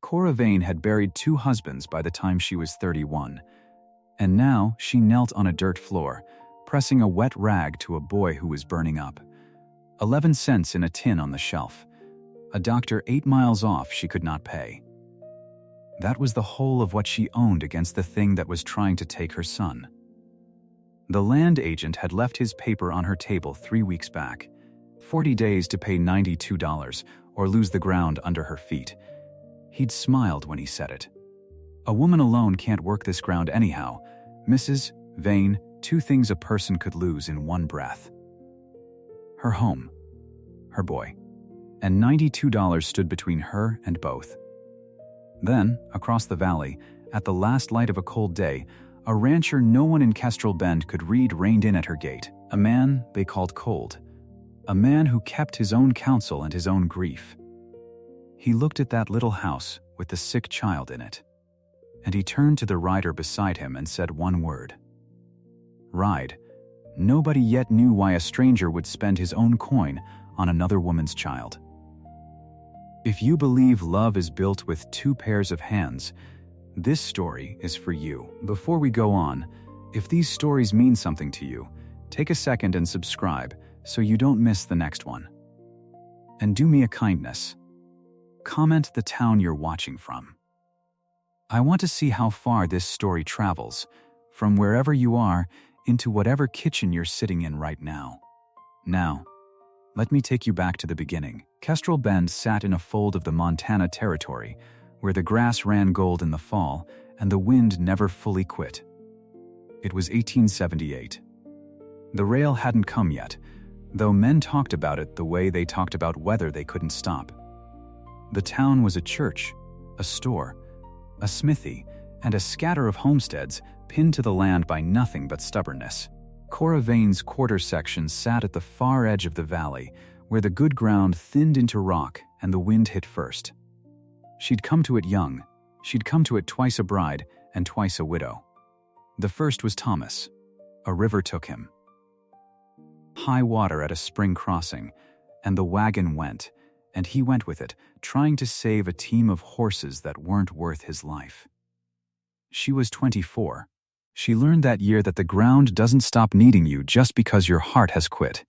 Cora Vane had buried 2 husbands by the time she was 31, and now she knelt on a dirt floor, pressing a wet rag to a boy who was burning up. 11 cents in a tin on the shelf. A doctor 8 miles off she could not pay. That was the whole of what she owned against the thing that was trying to take her son. The land agent had left his paper on her table 3 weeks back. 40 days to pay $92 or lose the ground under her feet. He'd smiled when he said it. A woman alone can't work this ground anyhow. Mrs. Vane, 2 things a person could lose in one breath. Her home, her boy, and $92 stood between her and both. Then, across the valley, at the last light of a cold day, a rancher no one in Kestrel Bend could read reined in at her gate, a man they called Cold, a man who kept his own counsel and his own grief. He looked at that little house with the sick child in it, and he turned to the rider beside him and said one word. Ride. Nobody yet knew why a stranger would spend his own coin on another woman's child. If you believe love is built with 2 pairs of hands, this story is for you. Before we go on, if these stories mean something to you, take a second and subscribe so you don't miss the next one. And do me a kindness. Comment the town you're watching from. I want to see how far this story travels, from wherever you are into whatever kitchen you're sitting in right now. Now, let me take you back to the beginning. Kestrel Bend sat in a fold of the Montana Territory, where the grass ran gold in the fall and the wind never fully quit. It was 1878. The rail hadn't come yet, though men talked about it the way they talked about weather they couldn't stop. The town was a church, a store, a smithy, and a scatter of homesteads pinned to the land by nothing but stubbornness. Cora Vane's quarter section sat at the far edge of the valley, where the good ground thinned into rock and the wind hit first. She'd come to it young. She'd come to it twice a bride and twice a widow. The first was Thomas. A river took him. High water at a spring crossing, and the wagon went, and he went with it, trying to save a team of horses that weren't worth his life. She was 24. She learned that year that the ground doesn't stop needing you just because your heart has quit.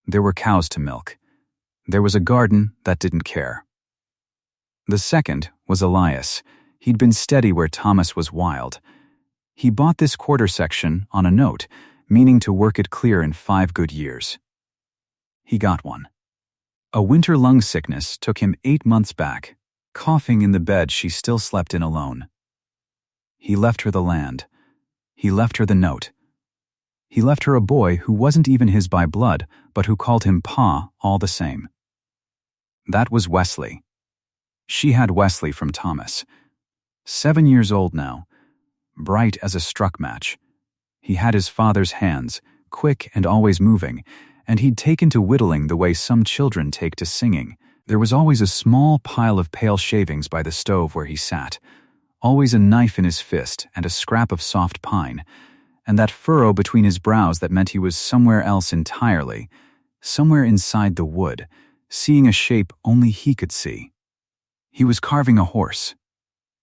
There were cows to milk. There was a garden that didn't care. The second was Elias. He'd been steady where Thomas was wild. He bought this quarter section on a note, meaning to work it clear in 5 good years. He got one. A winter lung sickness took him 8 months back, coughing in the bed she still slept in alone. He left her the land. He left her the note. He left her a boy who wasn't even his by blood, but who called him Pa all the same. That was Wesley. She had Wesley from Thomas. 7 years old now, bright as a struck match. He had his father's hands, quick and always moving, and he'd taken to whittling the way some children take to singing. There was always a small pile of pale shavings by the stove where he sat, always a knife in his fist and a scrap of soft pine, and that furrow between his brows that meant he was somewhere else entirely, somewhere inside the wood, seeing a shape only he could see. He was carving a horse.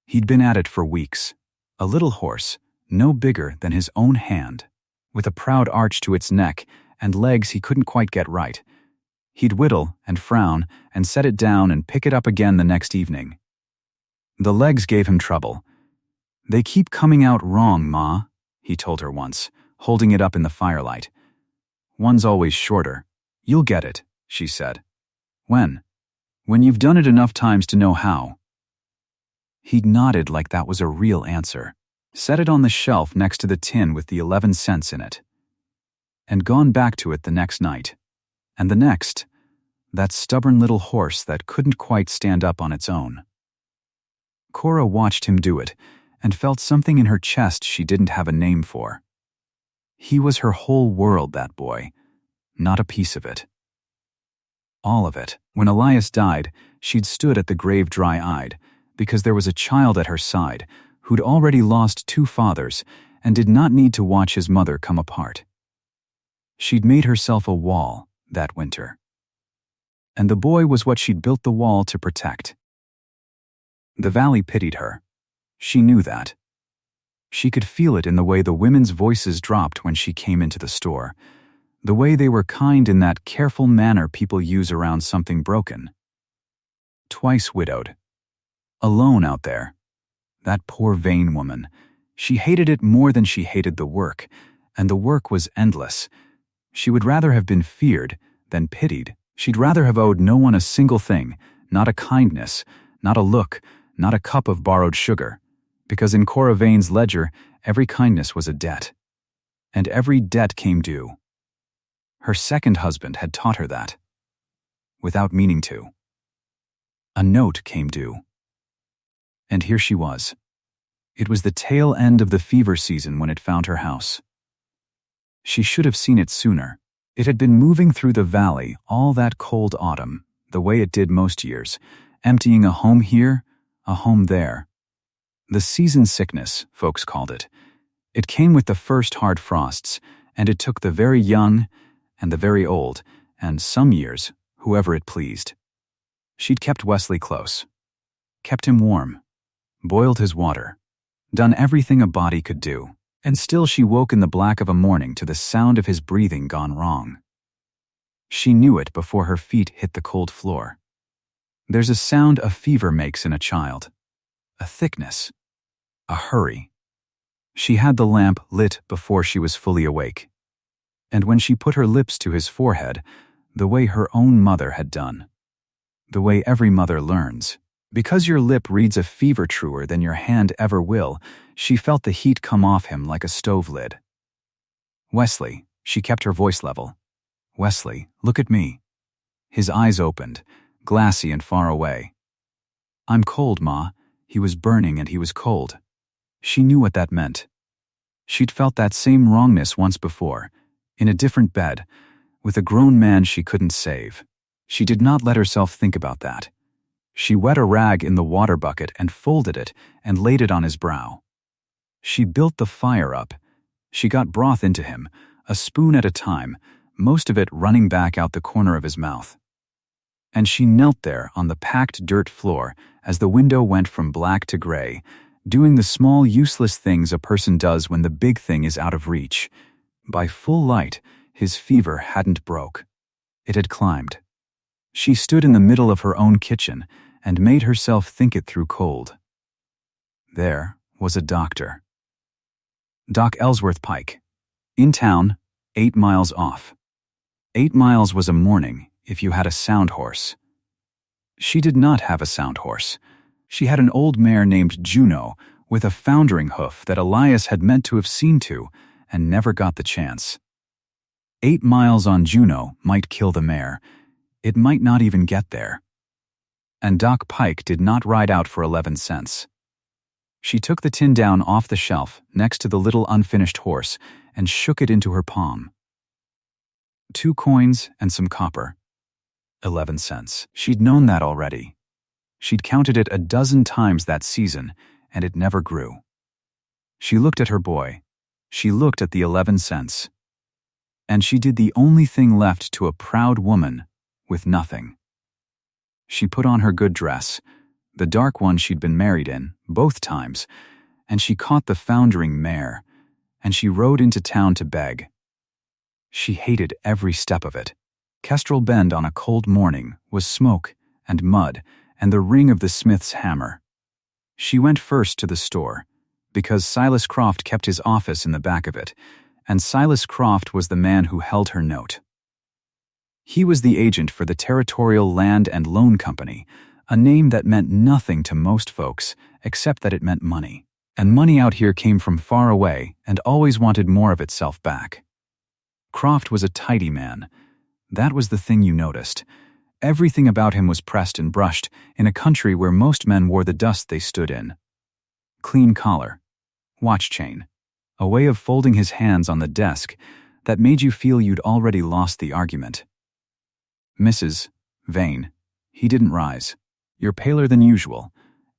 He'd been at it for weeks. A little horse, no bigger than his own hand, with a proud arch to its neck and legs he couldn't quite get right. He'd whittle and frown and set it down and pick it up again the next evening. The legs gave him trouble. "They keep coming out wrong, Ma," he told her once, holding it up in the firelight. "One's always shorter. You'll get it," she said. "When? When you've done it enough times to know how." He'd nodded like that was a real answer, set it on the shelf next to the tin with the 11 cents in it, and gone back to it the next night. And the next, that stubborn little horse that couldn't quite stand up on its own. Cora watched him do it and felt something in her chest she didn't have a name for. He was her whole world, that boy, not a piece of it. All of it. When Elias died, she'd stood at the grave dry-eyed, because there was a child at her side who'd already lost 2 fathers and did not need to watch his mother come apart. She'd made herself a wall that winter. And the boy was what she'd built the wall to protect. The valley pitied her. She knew that. She could feel it in the way the women's voices dropped when she came into the store, the way they were kind in that careful manner people use around something broken. Twice widowed. Alone out there. That poor Vane woman. She hated it more than she hated the work, and the work was endless. She would rather have been feared than pitied. She'd rather have owed no one a single thing, not a kindness, not a look, not a cup of borrowed sugar, because in Cora Vane's ledger, every kindness was a debt. And every debt came due. Her second husband had taught her that, without meaning to. A note came due. And here she was. It was the tail end of the fever season when it found her house. She should have seen it sooner. It had been moving through the valley all that cold autumn, the way it did most years, emptying a home here, a home there. The season sickness, folks called it. It came with the first hard frosts, and it took the very young and the very old, and some years, whoever it pleased. She'd kept Wesley close, kept him warm, boiled his water, done everything a body could do, and still she woke in the black of a morning to the sound of his breathing gone wrong. She knew it before her feet hit the cold floor. There's a sound a fever makes in a child, a thickness, a hurry. She had the lamp lit before she was fully awake, and when she put her lips to his forehead, the way her own mother had done, the way every mother learns, because your lip reads a fever truer than your hand ever will, she felt the heat come off him like a stove lid. Wesley, she kept her voice level. Wesley, look at me. His eyes opened, glassy and far away. I'm cold, Ma. He was burning and he was cold. She knew what that meant. She'd felt that same wrongness once before, in a different bed, with a grown man she couldn't save. She did not let herself think about that. She wet a rag in the water bucket and folded it and laid it on his brow. She built the fire up. She got broth into him, a spoon at a time, most of it running back out the corner of his mouth. And she knelt there on the packed dirt floor as the window went from black to gray, doing the small useless things a person does when the big thing is out of reach. By full light, his fever hadn't broke. It had climbed. She stood in the middle of her own kitchen and made herself think it through cold. There was a doctor. Doc Ellsworth Pike. In town, 8 miles off. 8 miles was a morning if you had a sound horse. She did not have a sound horse. She had an old mare named Juno with a foundering hoof that Elias had meant to have seen to and never got the chance. 8 miles on Juno might kill the mare. It might not even get there. And Doc Pike did not ride out for 11 cents. She took the tin down off the shelf next to the little unfinished horse and shook it into her palm. 2 coins and some copper. 11 cents. She'd known that already. She'd counted it a dozen times that season, and it never grew. She looked at her boy. She looked at the 11 cents. And she did the only thing left to a proud woman with nothing. She put on her good dress, the dark one she'd been married in, both times, and she caught the foundering mare, and she rode into town to beg. She hated every step of it. Kestrel Bend on a cold morning was smoke and mud and the ring of the smith's hammer. She went first to the store, because Silas Croft kept his office in the back of it, and Silas Croft was the man who held her note. He was the agent for the Territorial Land and Loan Company, a name that meant nothing to most folks except that it meant money. And money out here came from far away and always wanted more of itself back. Croft was a tidy man. That was the thing you noticed. Everything about him was pressed and brushed in a country where most men wore the dust they stood in. Clean collar, watch chain, a way of folding his hands on the desk that made you feel you'd already lost the argument. Mrs. Vane, he didn't rise. You're paler than usual.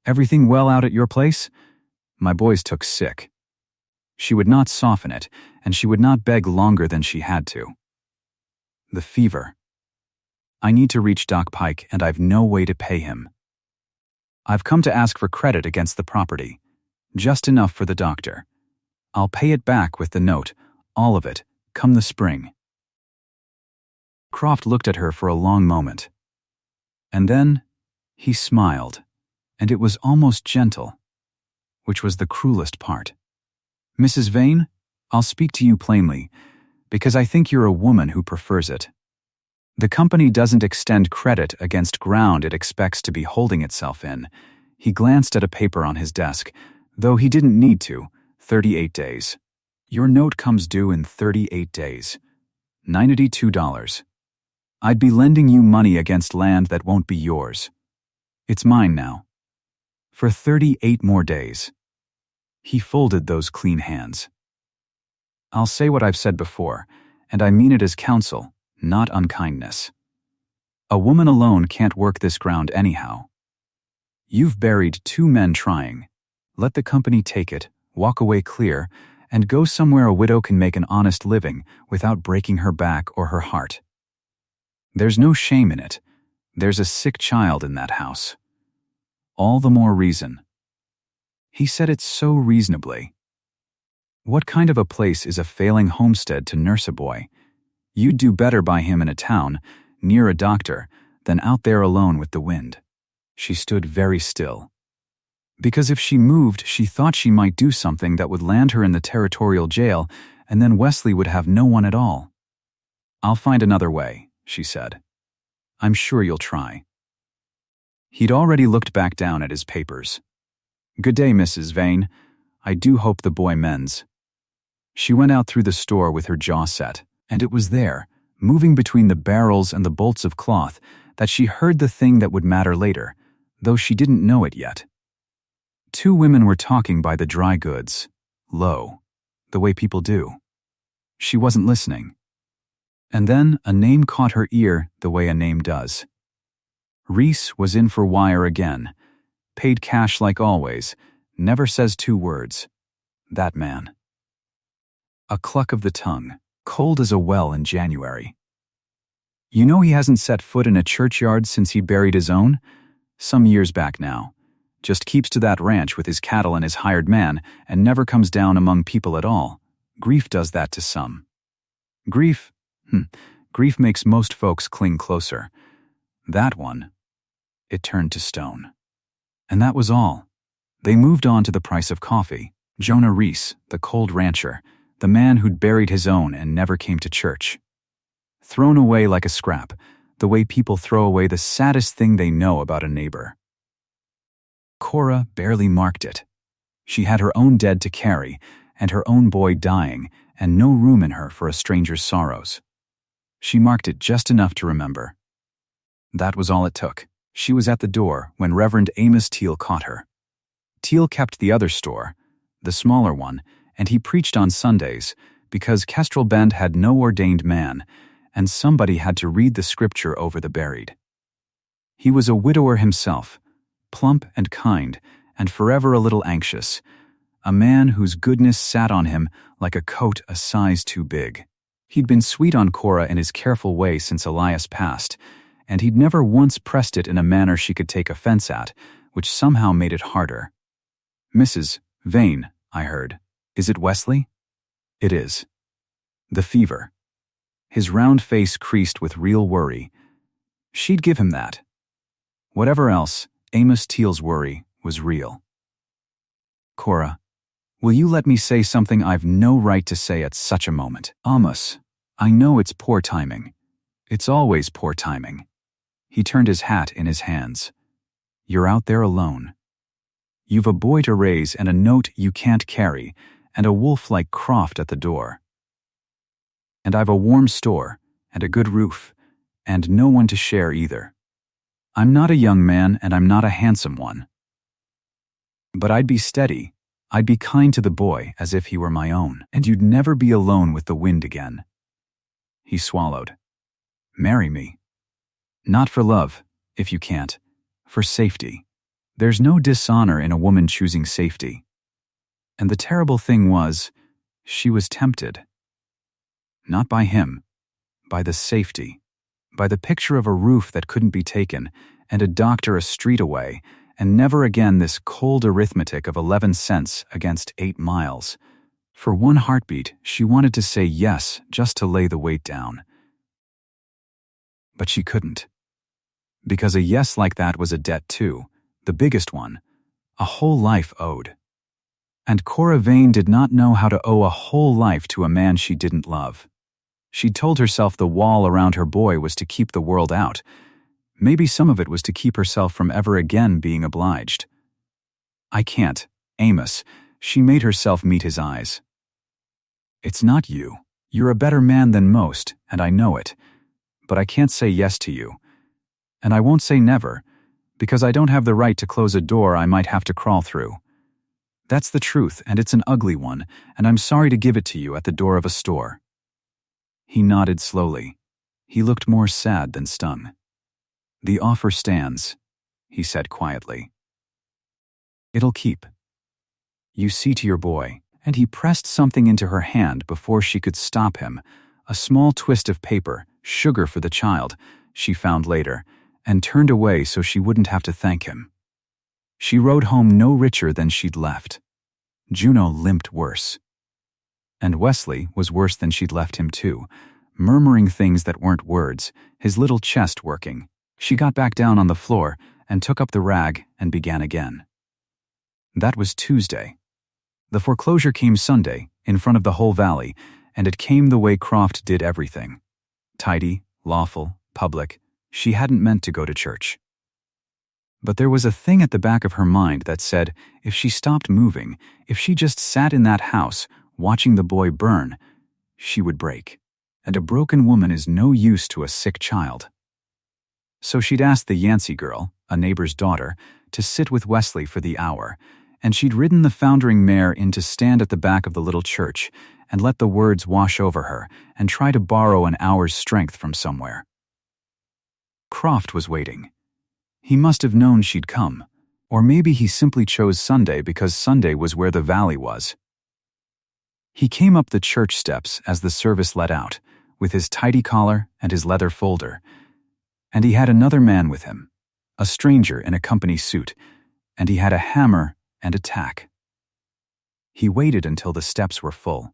Everything well out at your place? My boys took sick. She would not soften it, and she would not beg longer than she had to. The fever. I need to reach Doc Pike, and I've no way to pay him. I've come to ask for credit against the property. Just enough for the doctor. I'll pay it back with the note, all of it, come the spring." Croft looked at her for a long moment. And then he smiled, and it was almost gentle, which was the cruelest part. "Mrs. Vane, I'll speak to you plainly, because I think you're a woman who prefers it. The company doesn't extend credit against ground it expects to be holding itself in." He glanced at a paper on his desk, though he didn't need to. 38 days. "Your note comes due in 38 days. $92. I'd be lending you money against land that won't be yours. It's mine now. For 38 more days." He folded those clean hands. "I'll say what I've said before, and I mean it as counsel, not unkindness. A woman alone can't work this ground anyhow. You've buried 2 men trying. Let the company take it, walk away clear, and go somewhere a widow can make an honest living without breaking her back or her heart. There's no shame in it. There's a sick child in that house. All the more reason." He said it so reasonably. What kind of a place is a failing homestead to nurse a boy? You'd do better by him in a town, near a doctor, than out there alone with the wind. She stood very still. Because if she moved, she thought she might do something that would land her in the territorial jail, and then Wesley would have no one at all. "I'll find another way," she said. "I'm sure you'll try." He'd already looked back down at his papers. "Good day, Mrs. Vane. I do hope the boy mends." She went out through the store with her jaw set, and it was there, moving between the barrels and the bolts of cloth, that she heard the thing that would matter later, though she didn't know it yet. 2 women were talking by the dry goods, low, the way people do. She wasn't listening. And then a name caught her ear the way a name does. Reese was in for wire again, paid cash like always, never says 2 words. That man. A cluck of the tongue, cold as a well in January. "You know he hasn't set foot in a churchyard since he buried his own? Some years back now. Just keeps to that ranch with his cattle and his hired man and never comes down among people at all. Grief does that to some. Grief makes most folks cling closer. That one, it turned to stone. And that was all. They moved on to the price of coffee. Jonah Reese, the cold rancher, the man who'd buried his own and never came to church. Thrown away like a scrap, the way people throw away the saddest thing they know about a neighbor. Cora barely marked it. She had her own dead to carry, and her own boy dying, and no room in her for a stranger's sorrows. She marked it just enough to remember. That was all it took. She was at the door when Reverend Amos Teal caught her. Teal kept the other store, the smaller one, and he preached on Sundays because Kestrel Bend had no ordained man, and somebody had to read the scripture over the buried. He was a widower himself, plump and kind, and forever a little anxious, a man whose goodness sat on him like a coat a size too big. He'd been sweet on Cora in his careful way since Elias passed, and he'd never once pressed it in a manner she could take offense at, which somehow made it harder. "Mrs. Vane, I heard. Is it Wesley?" "It is." The fever. His round face creased with real worry. She'd give him that. Whatever else, Amos Teal's worry was real. "Cora, will you let me say something I've no right to say at such a moment?" "Amos, I know it's poor timing. It's always poor timing." He turned his hat in his hands. "You're out there alone. You've a boy to raise and a note you can't carry, and a wolf like Croft at the door. And I've a warm store, and a good roof, and no one to share either. I'm not a young man, and I'm not a handsome one. But I'd be steady. I'd be kind to the boy as if he were my own, and you'd never be alone with the wind again." He swallowed. "Marry me. Not for love, if you can't. For safety. There's no dishonor in a woman choosing safety." And the terrible thing was, she was tempted. Not by him, by the safety, by the picture of a roof that couldn't be taken, and a doctor a street away, and never again this cold arithmetic of 11 cents against 8 miles. For one heartbeat, she wanted to say yes just to lay the weight down. But she couldn't. Because a yes like that was a debt too, the biggest one, a whole life owed. And Cora Vane did not know how to owe a whole life to a man she didn't love. She'd told herself the wall around her boy was to keep the world out. Maybe some of it was to keep herself from ever again being obliged. I can't, Amos, she made herself meet his eyes. It's not you. You're a better man than most, and I know it. But I can't say yes to you. And I won't say never, because I don't have the right to close a door I might have to crawl through. That's the truth, and it's an ugly one, and I'm sorry to give it to you at the door of a store. He nodded slowly. He looked more sad than stung. The offer stands, he said quietly. It'll keep. You see to your boy, and he pressed something into her hand before she could stop him, a small twist of paper, sugar for the child, she found later, and turned away so she wouldn't have to thank him. She rode home no richer than she'd left. Juno limped worse. And Wesley was worse than she'd left him too, murmuring things that weren't words, his little chest working. She got back down on the floor and took up the rag and began again. That was Tuesday. The foreclosure came Sunday, in front of the whole valley, and it came the way Croft did everything. Tidy, lawful, public. She hadn't meant to go to church. But there was a thing at the back of her mind that said, if she stopped moving, if she just sat in that house, watching the boy burn, she would break. And a broken woman is no use to a sick child. So she'd asked the Yancey girl, a neighbor's daughter, to sit with Wesley for the hour, and she'd ridden the foundering mare in to stand at the back of the little church and let the words wash over her and try to borrow an hour's strength from somewhere. Croft was waiting. He must have known she'd come, or maybe he simply chose Sunday because Sunday was where the valley was. He came up the church steps as the service let out, with his tidy collar and his leather folder, and he had another man with him, a stranger in a company suit, and he had a hammer and a tack. He waited until the steps were full,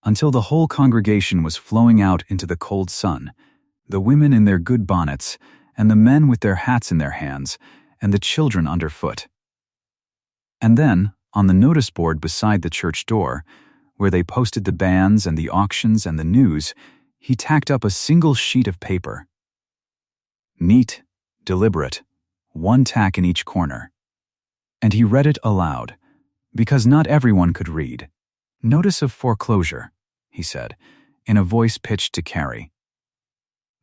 until the whole congregation was flowing out into the cold sun, the women in their good bonnets, and the men with their hats in their hands, and the children underfoot. And then, on the notice board beside the church door, where they posted the banns and the auctions and the news, he tacked up a single sheet of paper. Neat, deliberate, one tack in each corner. And he read it aloud, because not everyone could read. Notice of foreclosure, he said, in a voice pitched to Carrie.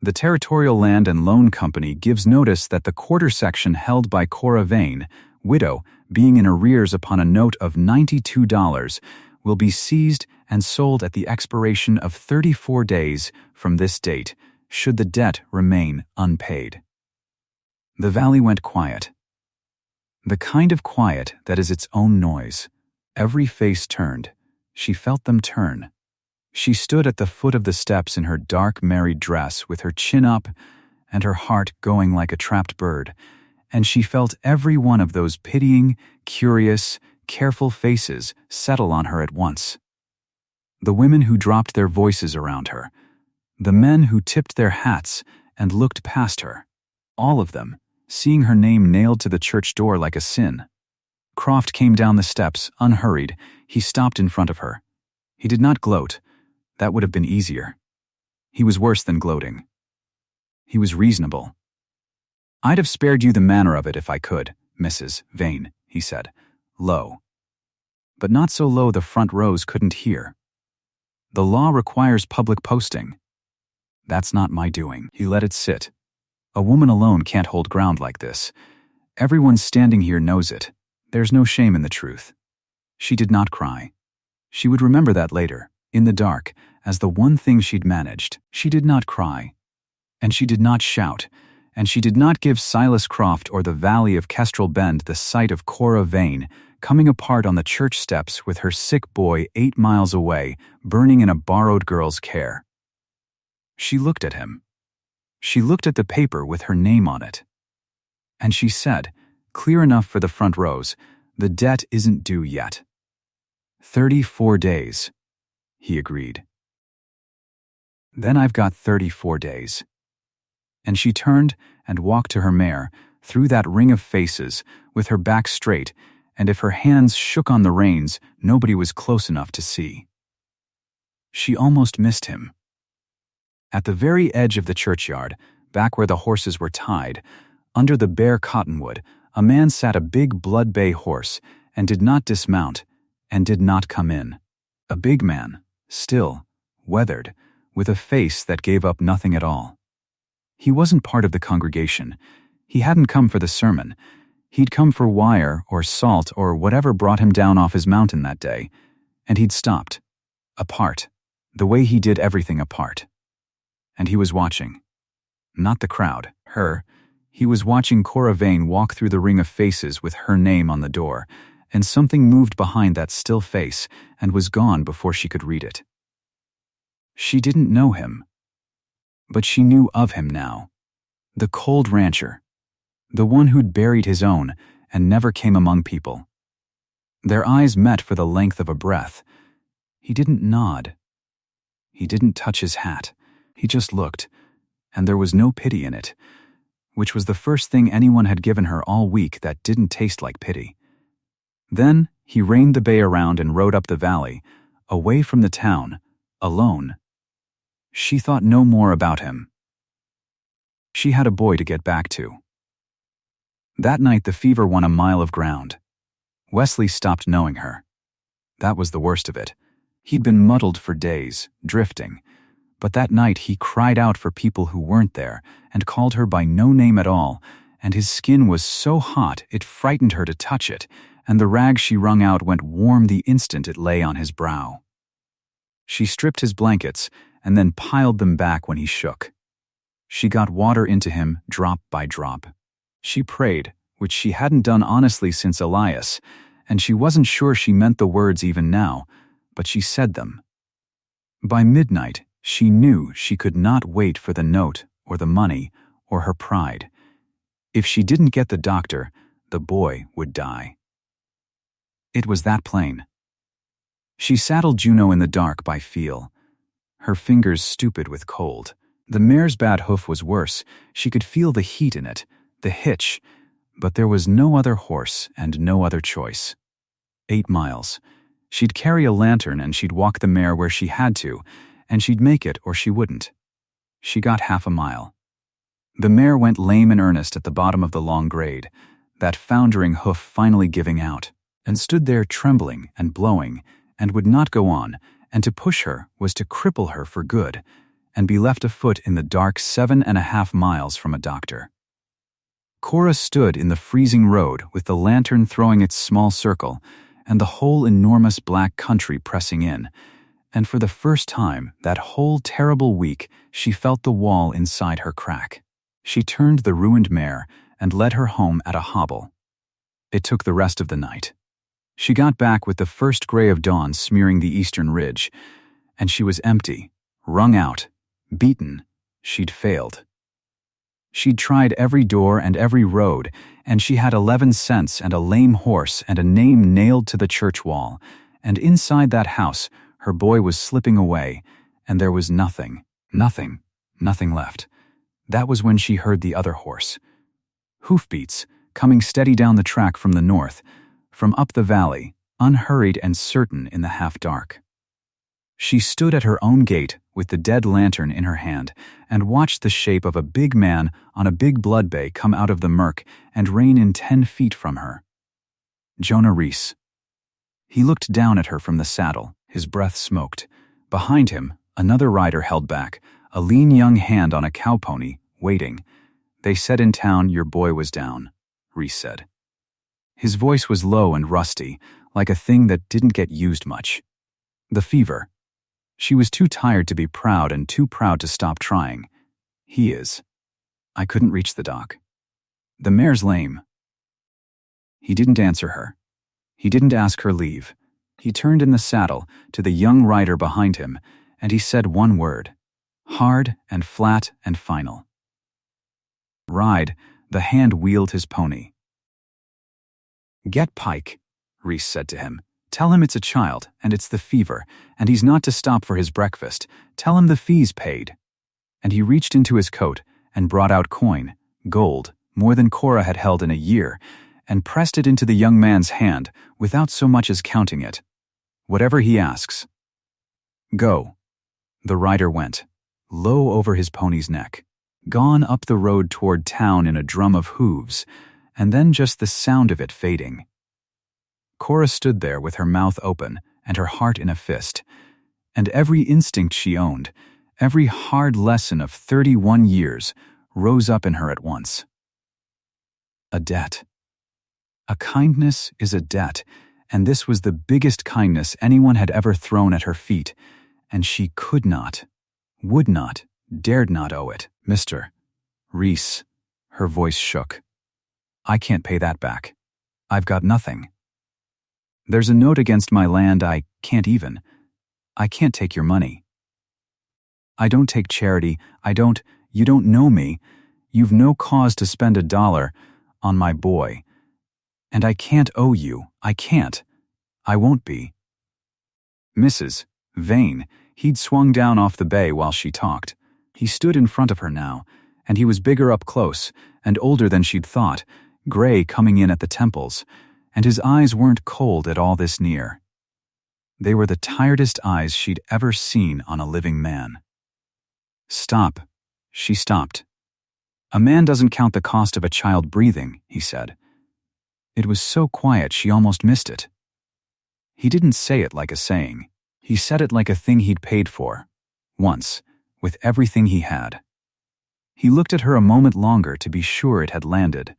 The Territorial Land and Loan Company gives notice that the quarter section held by Cora Vane, widow, being in arrears upon a note of $92, will be seized and sold at the expiration of 34 days from this date, should the debt remain unpaid. The valley went quiet. The kind of quiet that is its own noise. Every face turned. She felt them turn. She stood at the foot of the steps in her dark married dress with her chin up and her heart going like a trapped bird, and she felt every one of those pitying, curious, careful faces settle on her at once. The women who dropped their voices around her, the men who tipped their hats and looked past her, all of them, seeing her name nailed to the church door like a sin. Croft came down the steps, unhurried. He stopped in front of her. He did not gloat. That would have been easier. He was worse than gloating. He was reasonable. I'd have spared you the manner of it if I could, Mrs. Vane, he said, low. But not so low the front rows couldn't hear. The law requires public posting. That's not my doing. He let it sit. A woman alone can't hold ground like this. Everyone standing here knows it. There's no shame in the truth. She did not cry. She would remember that later, in the dark, as the one thing she'd managed. She did not cry. And she did not shout. And she did not give Silas Croft or the valley of Kestrel Bend the sight of Cora Vane coming apart on the church steps with her sick boy 8 miles away, burning in a borrowed girl's care. She looked at him. She looked at the paper with her name on it. And she said, Clear enough for the front rows. The debt isn't due yet." 34 days, he agreed. "Then I've got 34 days." And she turned and walked to her mare, through that ring of faces, with her back straight, and if her hands shook on the reins, nobody was close enough to see. She almost missed him. At the very edge of the churchyard, back where the horses were tied, under the bare cottonwood, a man sat a big blood bay horse, and did not dismount, and did not come in. A big man, still, weathered, with a face that gave up nothing at all. He wasn't part of the congregation. He hadn't come for the sermon. He'd come for wire or salt or whatever brought him down off his mountain that day, and he'd stopped, apart, the way he did everything apart. And he was watching. Not the crowd, her. He was watching Cora Vane walk through the ring of faces with her name on the door, and something moved behind that still face and was gone before she could read it. She didn't know him, but she knew of him now. The cold rancher, the one who'd buried his own and never came among people. Their eyes met for the length of a breath. He didn't nod. He didn't touch his hat. He just looked, and there was no pity in it, which was the first thing anyone had given her all week that didn't taste like pity. Then he reined the bay around and rode up the valley, away from the town, alone. She thought no more about him. She had a boy to get back to. That night the fever won a mile of ground. Wesley stopped knowing her. That was the worst of it. He'd been muddled for days, drifting. But that night he cried out for people who weren't there and called her by no name at all, and his skin was so hot it frightened her to touch it, and the rag she wrung out went warm the instant it lay on his brow. She stripped his blankets and then piled them back when he shook. She got water into him drop by drop. She prayed, which she hadn't done honestly since Elias, and she wasn't sure she meant the words even now, but she said them. By midnight, she knew she could not wait for the note or the money or her pride. If she didn't get the doctor, the boy would die. It was that plain. She saddled Juno in the dark by feel, her fingers stupid with cold. The mare's bad hoof was worse. She could feel the heat in it, the hitch, but there was no other horse and no other choice. 8 miles. She'd carry a lantern and she'd walk the mare where she had to, and she'd make it or she wouldn't. She got half a mile. The mare went lame in earnest at the bottom of the long grade, that foundering hoof finally giving out, and stood there trembling and blowing, and would not go on, and to push her was to cripple her for good, and be left afoot in the dark 7.5 miles from a doctor. Cora stood in the freezing road with the lantern throwing its small circle, and the whole enormous black country pressing in, and for the first time that whole terrible week she felt the wall inside her crack. She turned the ruined mare and led her home at a hobble. It took the rest of the night. She got back with the first gray of dawn smearing the eastern ridge, and she was empty, wrung out, beaten. She'd failed. She'd tried every door and every road, and she had 11 cents and a lame horse and a name nailed to the church wall, and inside that house her boy was slipping away, and there was nothing left. That was when she heard the other horse. Hoofbeats, coming steady down the track from the north, from up the valley, unhurried and certain in the half-dark. She stood at her own gate with the dead lantern in her hand and watched the shape of a big man on a big blood bay come out of the murk and rein in 10 feet from her. Jonah Reese. He looked down at her from the saddle, his breath smoked. Behind him, another rider held back, a lean young hand on a cow pony, waiting. "They said in town your boy was down," Reese said. His voice was low and rusty, like a thing that didn't get used much. The fever. She was too tired to be proud and too proud to stop trying. "He is. I couldn't reach the doc. The mare's lame." He didn't answer her. He didn't ask her leave. He turned in the saddle to the young rider behind him, and he said one word, hard and flat and final. "Ride." The hand wheeled his pony. "Get Pike," Reese said to him. "Tell him it's a child, and it's the fever, and he's not to stop for his breakfast. Tell him the fee's paid." And he reached into his coat and brought out coin, gold, more than Cora had held in a year, and pressed it into the young man's hand without so much as counting it. "Whatever he asks." "Go." The rider went, low over his pony's neck, gone up the road toward town in a drum of hooves, and then just the sound of it fading. Cora stood there with her mouth open and her heart in a fist, and every instinct she owned, every hard lesson of 31 years, rose up in her at once. A debt. A kindness is a debt, and this was the biggest kindness anyone had ever thrown at her feet, and she could not, would not, dared not owe it. "Mr. Reese," her voice shook. "I can't pay that back. I've got nothing. There's a note against my land. I can't take your money. I don't take charity. You don't know me. You've no cause to spend $1 on my boy. And I can't owe you. I can't. I won't be." Mrs. Vane, he'd swung down off the bay while she talked. He stood in front of her now, and he was bigger up close and older than she'd thought, gray coming in at the temples, and his eyes weren't cold at all this near. They were the tiredest eyes she'd ever seen on a living man. "Stop." She stopped. "A man doesn't count the cost of a child breathing," he said. It was so quiet she almost missed it. He didn't say it like a saying. He said it like a thing he'd paid for, once, with everything he had. He looked at her a moment longer to be sure it had landed.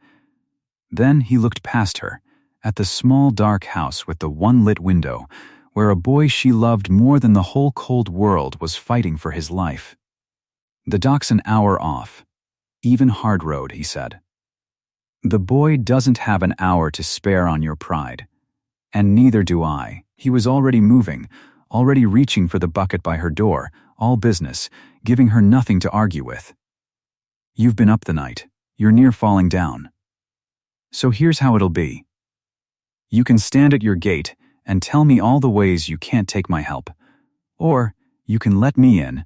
Then he looked past her, at the small dark house with the one lit window, where a boy she loved more than the whole cold world was fighting for his life. "The dock's an hour off. Even hard road," he said. "The boy doesn't have an hour to spare on your pride. And neither do I." He was already moving, already reaching for the bucket by her door, all business, giving her nothing to argue with. "You've been up the night. You're near falling down. So here's how it'll be. You can stand at your gate and tell me all the ways you can't take my help. Or you can let me in,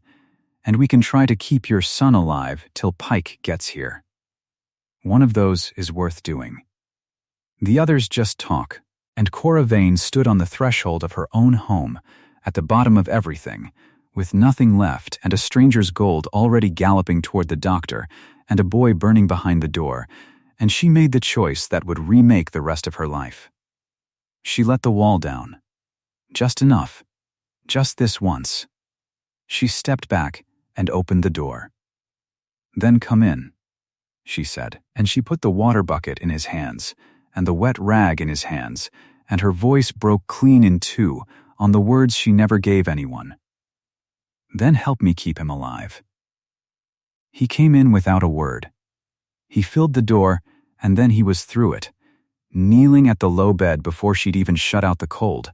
and we can try to keep your son alive till Pike gets here. One of those is worth doing. The others just talk." And Cora Vane stood on the threshold of her own home, at the bottom of everything, with nothing left and a stranger's gold already galloping toward the doctor and a boy burning behind the door, and she made the choice that would remake the rest of her life. She let the wall down. Just enough. Just this once. She stepped back and opened the door. "Then come in," she said, and she put the water bucket in his hands and the wet rag in his hands, and her voice broke clean in two on the words she never gave anyone. "Then help me keep him alive." He came in without a word. He filled the door, and then he was through it, kneeling at the low bed before she'd even shut out the cold.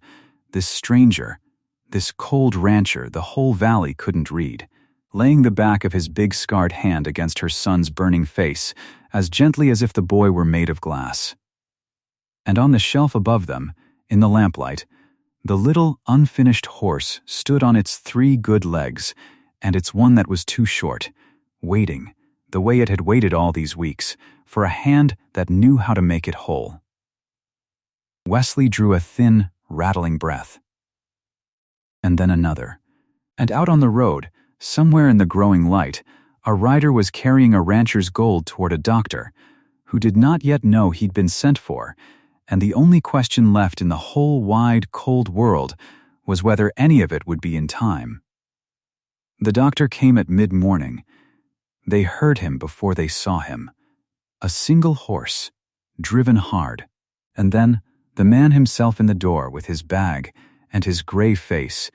This stranger, this cold rancher the whole valley couldn't read, laying the back of his big scarred hand against her son's burning face, as gently as if the boy were made of glass. And on the shelf above them, in the lamplight, the little unfinished horse stood on its 3 good legs, and its one that was too short, waiting, the way it had waited all these weeks, for a hand that knew how to make it whole. Wesley drew a thin, rattling breath. And then another. And out on the road, somewhere in the growing light, a rider was carrying a rancher's gold toward a doctor, who did not yet know he'd been sent for, and the only question left in the whole wide, cold world was whether any of it would be in time. The doctor came at mid-morning. They heard him before they saw him. A single horse, driven hard, and then the man himself in the door with his bag and his gray face,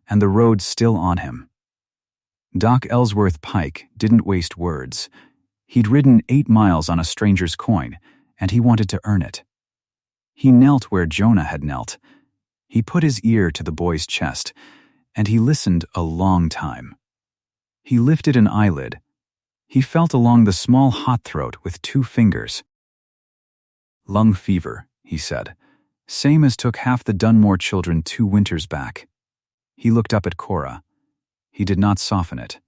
and the road still on him. Doc Ellsworth Pike didn't waste words. He'd ridden 8 miles on a stranger's coin, and he wanted to earn it. He knelt where Jonah had knelt. He put his ear to the boy's chest, and he listened a long time. He lifted an eyelid. He felt along the small hot throat with 2 fingers. "Lung fever," he said. Same as took half the Dunmore children 2 winters back. He looked up at Cora. He did not soften it.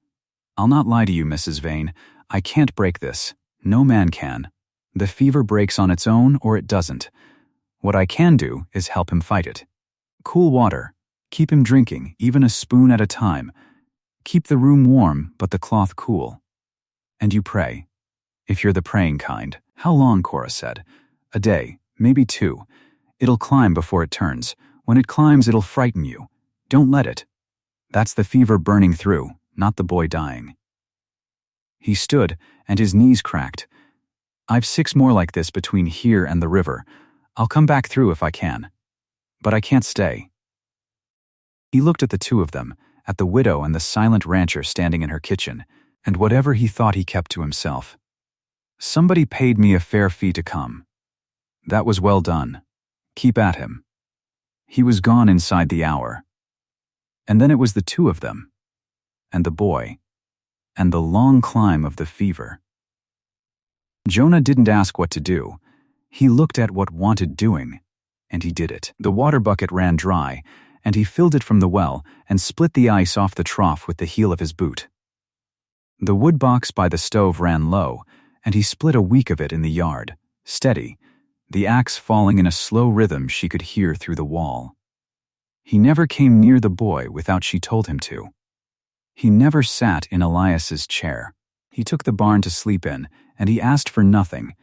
I'll not lie to you, Mrs. Vane. I can't break this. No man can. The fever breaks on its own or it doesn't. What I can do is help him fight it. Cool water. Keep him drinking, even a spoon at a time. Keep the room warm, but the cloth cool. And you pray. If you're the praying kind. How long, Cora said. A day, maybe 2. It'll climb before it turns. When it climbs, it'll frighten you. Don't let it. That's the fever burning through, not the boy dying. He stood, and his knees cracked. I've 6 more like this between here and the river. I'll come back through if I can. But I can't stay. He looked at the 2 of them, at the widow and the silent rancher standing in her kitchen, and whatever he thought he kept to himself. Somebody paid me a fair fee to come. That was well done. Keep at him. He was gone inside the hour. And then it was the 2 of them, and the boy, and the long climb of the fever. Jonah didn't ask what to do. He looked at what wanted doing, and he did it. The water bucket ran dry, and he filled it from the well and split the ice off the trough with the heel of his boot. The wood box by the stove ran low, and he split a week of it in the yard, steady, the axe falling in a slow rhythm she could hear through the wall. He never came near the boy without she told him to. He never sat in Elias's chair. He took the barn to sleep in, and he asked for nothing.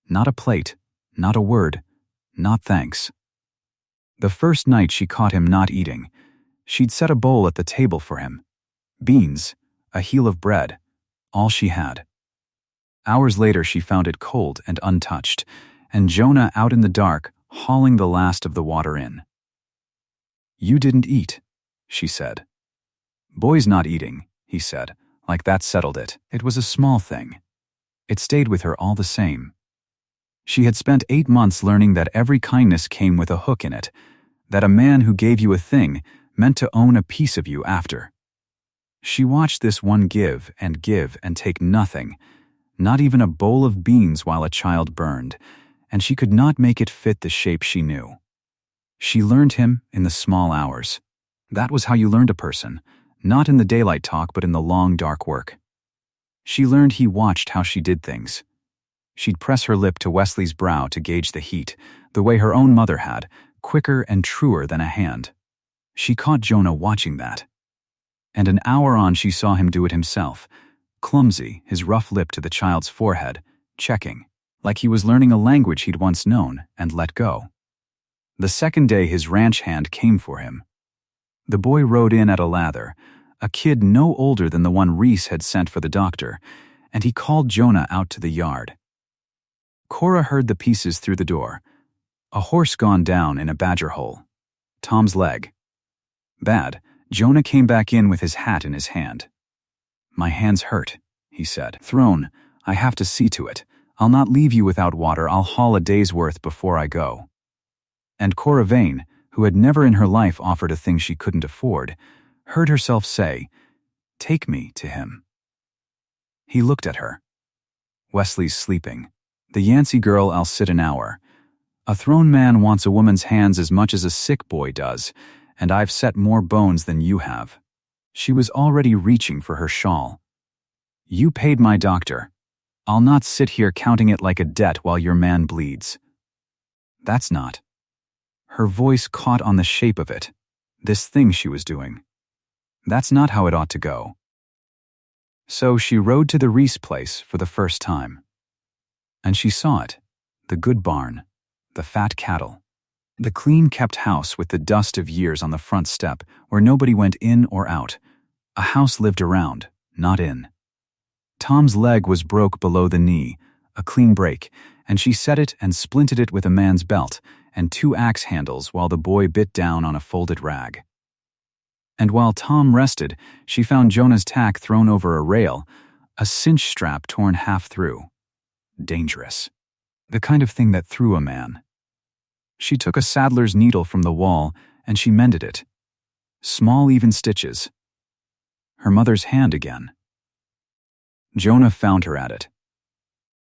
Not a plate, not a word, not thanks. The first night she caught him not eating, she'd set a bowl at the table for him. Beans, a heel of bread, all she had. Hours later she found it cold and untouched, and Jonah out in the dark, hauling the last of the water in. You didn't eat, she said. Boy's not eating, he said, like that settled it. It was a small thing. It stayed with her all the same. She had spent 8 months learning that every kindness came with a hook in it, that a man who gave you a thing meant to own a piece of you after. She watched this one give and take nothing, not even a bowl of beans while a child burned, and she could not make it fit the shape she knew. She learned him in the small hours. That was how you learned a person, not in the daylight talk but in the long dark work. She learned he watched how she did things. She'd press her lip to Wesley's brow to gauge the heat, the way her own mother had, quicker and truer than a hand. She caught Jonah watching that. And an hour on she saw him do it himself, clumsy, his rough lip to the child's forehead, checking, like he was learning a language he'd once known and let go. The second day his ranch hand came for him. The boy rode in at a lather, a kid no older than the one Reese had sent for the doctor, and he called Jonah out to the yard. Cora heard the pieces through the door. A horse gone down in a badger hole. Tom's leg. Bad. Jonah came back in with his hat in his hand. My hands hurt, he said. Throne, I have to see to it. I'll not leave you without water. I'll haul a day's worth before I go. And Cora Vane, who had never in her life offered a thing she couldn't afford, heard herself say, Take me to him. He looked at her. Wesley's sleeping. The Yancey girl, I'll sit an hour. A thrown man wants a woman's hands as much as a sick boy does, and I've set more bones than you have. She was already reaching for her shawl. You paid my doctor. I'll not sit here counting it like a debt while your man bleeds. That's not. Her voice caught on the shape of it, this thing she was doing. That's not how it ought to go. So she rode to the Reese place for the first time. And she saw it, the good barn, the fat cattle, the clean-kept house with the dust of years on the front step where nobody went in or out. A house lived around, not in. Tom's leg was broke below the knee, a clean break, and she set it and splinted it with a man's belt and 2 axe handles while the boy bit down on a folded rag. And while Tom rested, she found Jonah's tack thrown over a rail, a cinch strap torn half through. Dangerous. The kind of thing that threw a man. She took a saddler's needle from the wall and she mended it. Small even stitches. Her mother's hand again. Jonah found her at it.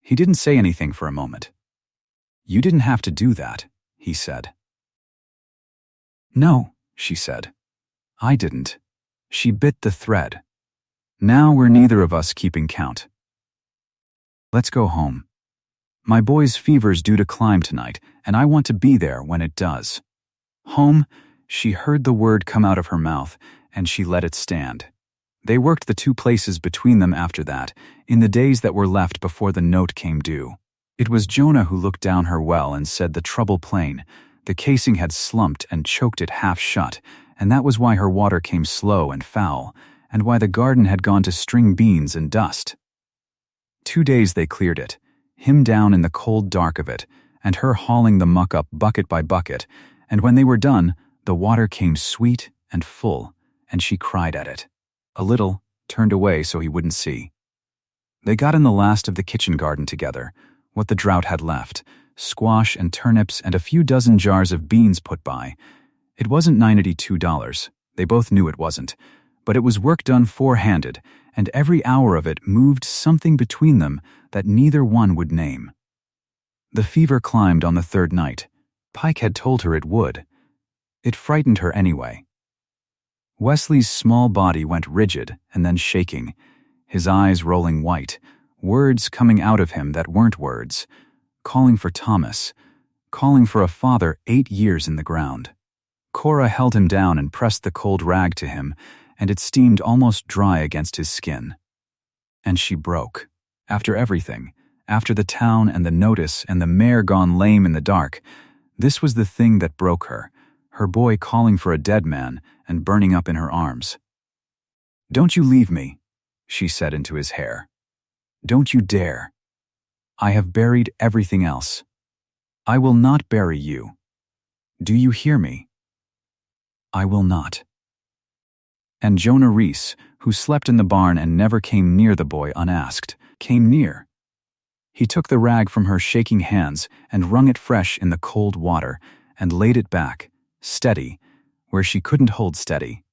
He didn't say anything for a moment. "You didn't have to do that," he said. "No," she said. "I didn't." She bit the thread. "Now we're neither of us keeping count. Let's go home. My boy's fever's due to climb tonight, and I want to be there when it does." Home, she heard the word come out of her mouth, and she let it stand. They worked the two places between them after that, in the days that were left before the note came due. It was Jonah who looked down her well and said the trouble plain. The casing had slumped and choked it half shut, and that was why her water came slow and foul, and why the garden had gone to string beans and dust. 2 days they cleared it, him down in the cold dark of it, and her hauling the muck up bucket by bucket, and when they were done, the water came sweet and full, and she cried at it. A little, turned away so he wouldn't see. They got in the last of the kitchen garden together, what the drought had left, squash and turnips and a few dozen jars of beans put by. It wasn't $92, they both knew it wasn't, but it was work done four-handed, and every hour of it moved something between them that neither one would name. The fever climbed on the third night. Pike had told her it would. It frightened her anyway. Wesley's small body went rigid and then shaking, his eyes rolling white, words coming out of him that weren't words, calling for Thomas, calling for a father 8 years in the ground. Cora held him down and pressed the cold rag to him, and it steamed almost dry against his skin. And she broke. After everything, after the town and the notice and the mare gone lame in the dark, this was the thing that broke her, her boy calling for a dead man and burning up in her arms. "Don't you leave me," she said into his hair. "Don't you dare. I have buried everything else. I will not bury you. Do you hear me? I will not." And Jonah Reese, who slept in the barn and never came near the boy unasked, came near. He took the rag from her shaking hands and wrung it fresh in the cold water and laid it back, steady, where she couldn't hold steady.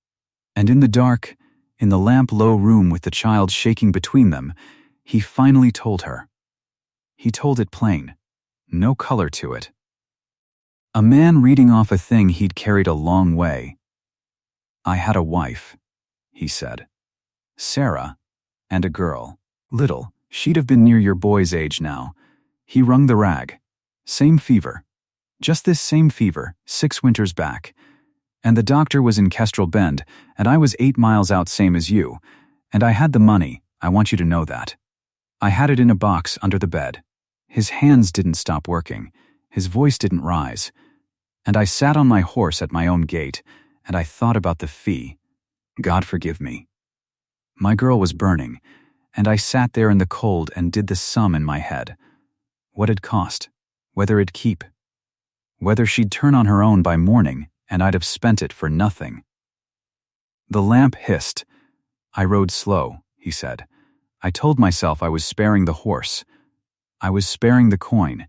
And in the dark, in the lamp-low room with the child shaking between them, he finally told her. He told it plain, no color to it. A man reading off a thing he'd carried a long way. "I had a wife," he said. "Sarah, and a girl. Little, she'd have been near your boy's age now." He wrung the rag. "Same fever. Just this same fever, 6 winters back. And the doctor was in Kestrel Bend, and I was 8 miles out same as you. And I had the money, I want you to know that. I had it in a box under the bed." His hands didn't stop working. His voice didn't rise. "And I sat on my horse at my own gate, and I thought about the fee. God forgive me. My girl was burning, and I sat there in the cold and did the sum in my head. What it cost, whether it'd keep, whether she'd turn on her own by morning, and I'd have spent it for nothing." The lamp hissed. "I rode slow," he said. "I told myself I was sparing the horse. I was sparing the coin.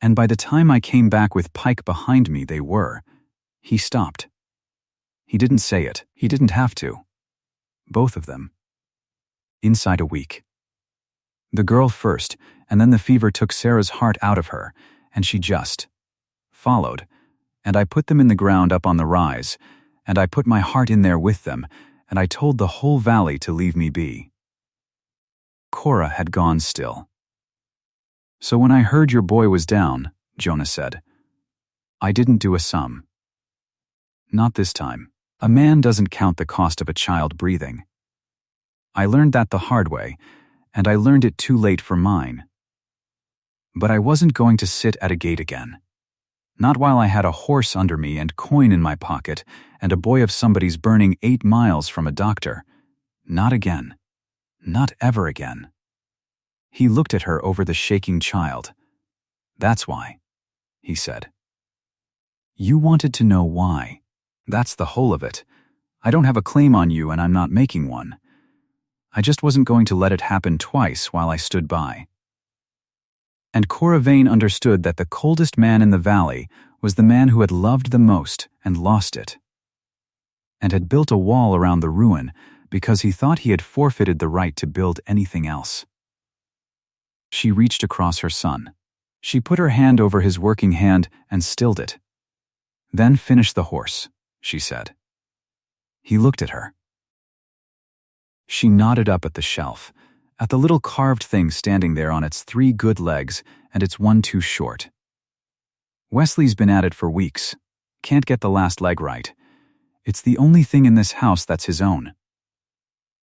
And by the time I came back with Pike behind me, they were." He stopped. He didn't say it. He didn't have to. Both of them. Inside a week. The girl first, and then the fever took Sarah's heart out of her, and she just followed. And I put them in the ground up on the rise, and I put my heart in there with them, and I told the whole valley to leave me be. Cora had gone still. "So when I heard your boy was down," Jonah said, "I didn't do a sum. Not this time. A man doesn't count the cost of a child breathing. I learned that the hard way, and I learned it too late for mine. But I wasn't going to sit at a gate again. Not while I had a horse under me and coin in my pocket and a boy of somebody's burning 8 miles from a doctor. Not again. Not ever again." He looked at her over the shaking child. "That's why," he said. "You wanted to know why. That's the whole of it. I don't have a claim on you and I'm not making one. I just wasn't going to let it happen twice while I stood by." And Cora Vane understood that the coldest man in the valley was the man who had loved the most and lost it, and had built a wall around the ruin because he thought he had forfeited the right to build anything else. She reached across her son. She put her hand over his working hand and stilled it. "Then finish the horse," she said. He looked at her. She nodded up at the shelf, at the little carved thing standing there on its 3 good legs and its 1 too short. "Wesley's been at it for weeks. Can't get the last leg right. It's the only thing in this house that's his own."